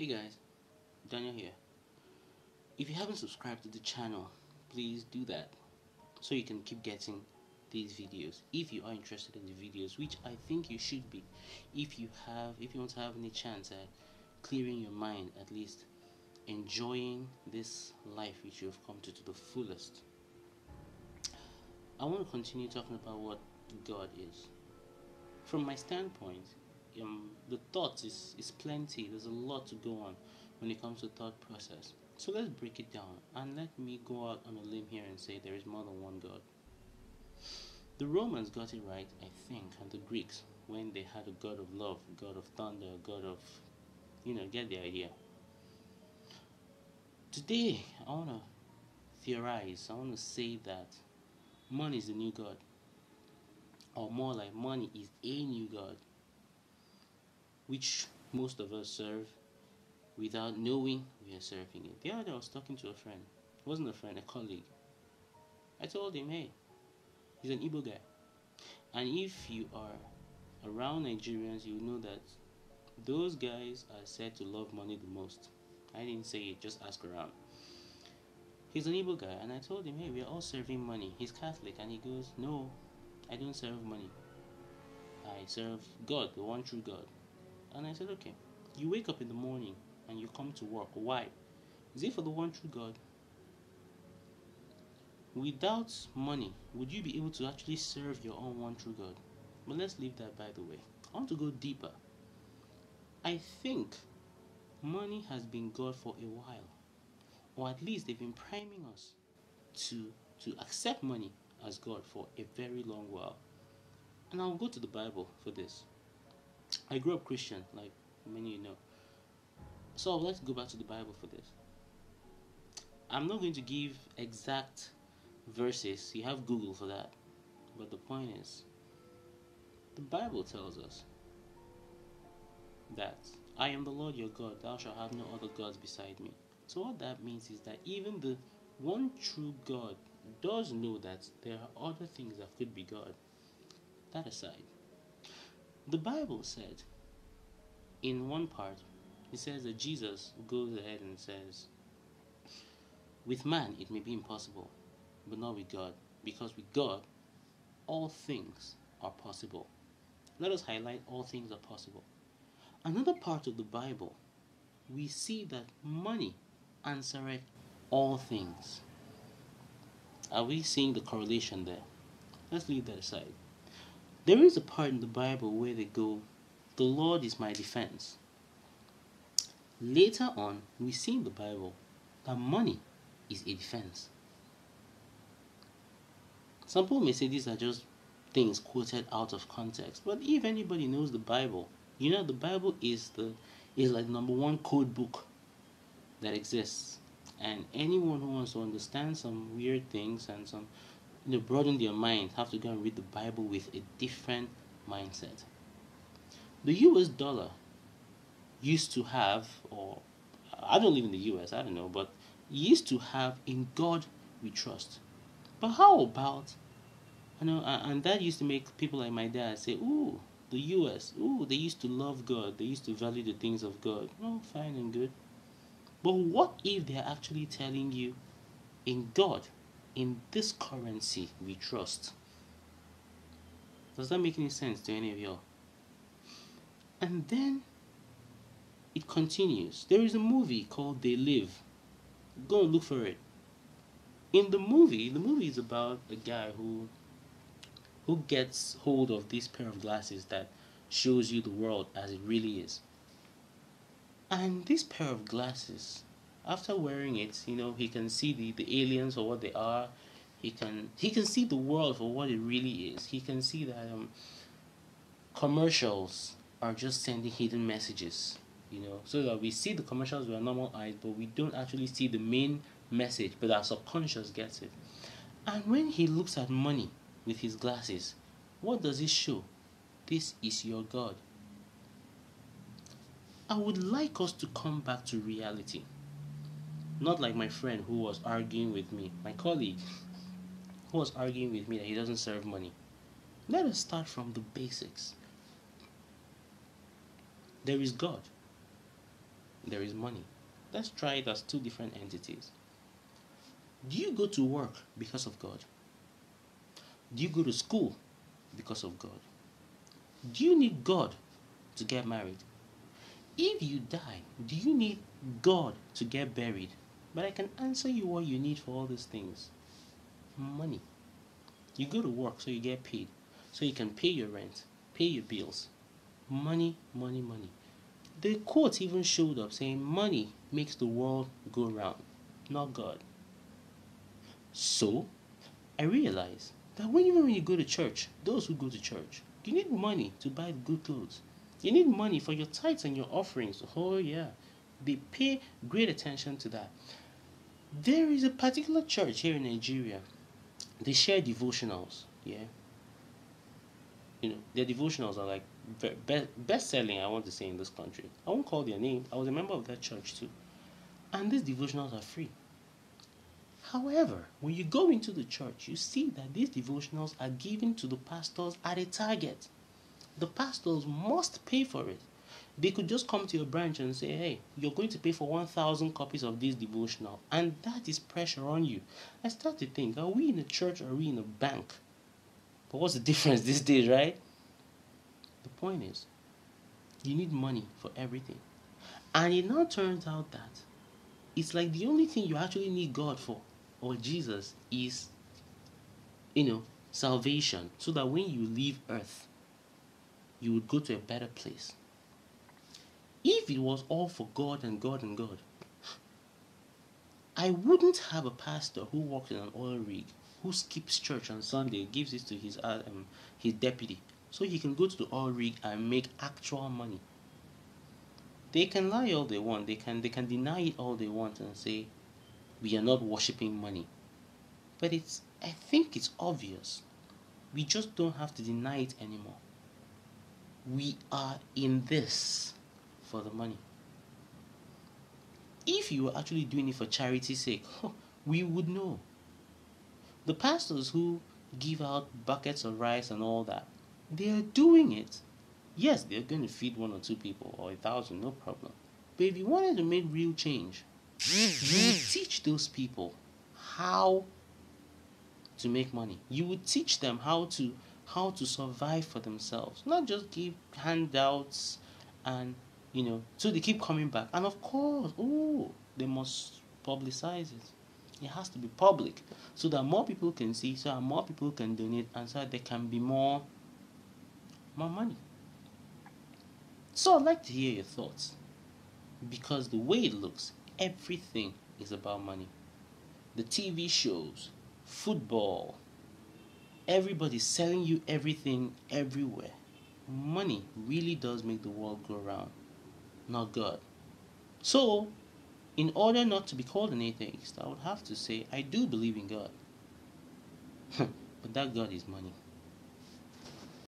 Hey guys, Daniel here. If you haven't subscribed to the channel, please do that so you can keep getting these videos. If you are interested in the videos, which I think you should be, if you want to have any chance at clearing your mind, at least enjoying this life which you have come to the fullest. I want to continue talking about what God is. From my standpoint, the thought is plenty. There's a lot to go on when it comes to thought process. So let's break it down and let me go out on a limb here and say there is more than one God. The Romans got it right, I think, and the Greeks when they had a God of love, a God of thunder, a God of, get the idea. Today, I want to theorize, I want to say that money is the new God, or more like money is a new God, which most of us serve without knowing we are serving it. The other day I was talking to a friend. It wasn't a friend, a colleague. I told him, hey, he's an Igbo guy. And if you are around Nigerians, you know that those guys are said to love money the most. I didn't say it, just ask around. He's an Igbo guy, and I told him, hey, we are all serving money. He's Catholic, and he goes, no, I don't serve money. I serve God, the one true God. And I said, okay, you wake up in the morning and you come to work. Why? Is it for the one true God? Without money, would you be able to actually serve your own one true God? But let's leave that by the way. I want to go deeper. I think money has been God for a while, or at least they've been priming us to accept money as God for a very long while. And I'll go to the Bible for this. I grew up Christian, like many of you know. So let's go back to the Bible for this. I'm not going to give exact verses, you have Google for that. But the point is, the Bible tells us that I am the Lord your God, thou shalt have no other gods beside me. So what that means is that even the one true God does know that there are other things that could be God. That aside, the Bible said in one part, it says that Jesus goes ahead and says, with man it may be impossible, but not with God, because with God all things are possible. Let us highlight all things are possible. Another part of the Bible, we see that money answereth all things. Are we seeing the correlation there? Let's leave that aside. There is a part in the Bible where they go, the Lord is my defense. Later on, we see in the Bible that money is a defense. Some people may say these are just things quoted out of context, but if anybody knows the Bible, you know the Bible is like number one code book that exists, and anyone who wants to understand some weird things and some broaden their mind have to go and read the Bible with a different mindset. The US dollar used to have, or I don't live in the US, I don't know, but used to have in God we trust. But how about, and that used to make people like my dad say, ooh, the US, ooh, they used to love God, they used to value the things of God. Oh, fine and good. But what if they're actually telling you, in God, in this currency we trust? Does that make any sense to any of y'all? And then it continues. There is a movie called They Live. Go and look for it. In the movie is about a guy who gets hold of this pair of glasses that shows you the world as it really is. And this pair of glasses, after wearing it, he can see the aliens for what they are. He can see the world for what it really is. He can see that commercials are just sending hidden messages, so that we see the commercials with our normal eyes, but we don't actually see the main message, but our subconscious gets it. And when he looks at money with his glasses, what does it show? This is your God. I would like us to come back to reality. Not like my friend who was arguing with me, my colleague, who was arguing with me that he doesn't serve money. Let us start from the basics. There is God. there is money. Let's try it as two different entities. Do you go to work because of God? Do you go to school because of God? Do you need God to get married? If you die, do you need God to get buried? But I can answer you what you need for all these things. Money. You go to work so you get paid, so you can pay your rent, pay your bills. Money, money, money. The quote even showed up saying money makes the world go round, not God. So, I realize that even when you go to church, those who go to church, you need money to buy good clothes. You need money for your tithes and your offerings. Oh yeah, they pay great attention to that. There is a particular church here in Nigeria. They share devotionals. Yeah, their devotionals are like best selling. I want to say in this country. I won't call their name. I was a member of that church too, and these devotionals are free. However, when you go into the church, you see that these devotionals are given to the pastors at a target. The pastors must pay for it. They could just come to your branch and say, hey, you're going to pay for 1,000 copies of this devotional. And that is pressure on you. I start to think, are we in a church or are we in a bank? But what's the difference these days, right? The point is, you need money for everything. And it now turns out that it's like the only thing you actually need God for, or Jesus, is, salvation. So that when you leave earth, you would go to a better place. If it was all for God and God and God, I wouldn't have a pastor who works in an oil rig, who skips church on Sunday, gives it to his deputy, so he can go to the oil rig and make actual money. They can lie all they want. They can deny it all they want and say we are not worshiping money. But I think it's obvious. We just don't have to deny it anymore. We are in this for the money. If you were actually doing it for charity's sake, we would know. The pastors who give out buckets of rice and all that, they are doing it. Yes, they're going to feed 1 or 2 people or 1,000, no problem. But if you wanted to make real change, you would teach those people how to make money. You would teach them how to survive for themselves, not just give handouts and so they keep coming back. And of course, they must publicize it. It has to be public so that more people can see, so that more people can donate, and so that there can be more money. So I'd like to hear your thoughts, because the way it looks, everything is about money. The TV shows, football, everybody's selling you everything everywhere. Money really does make the world go round, not God. So, in order not to be called an atheist, I would have to say I do believe in God. But that God is money.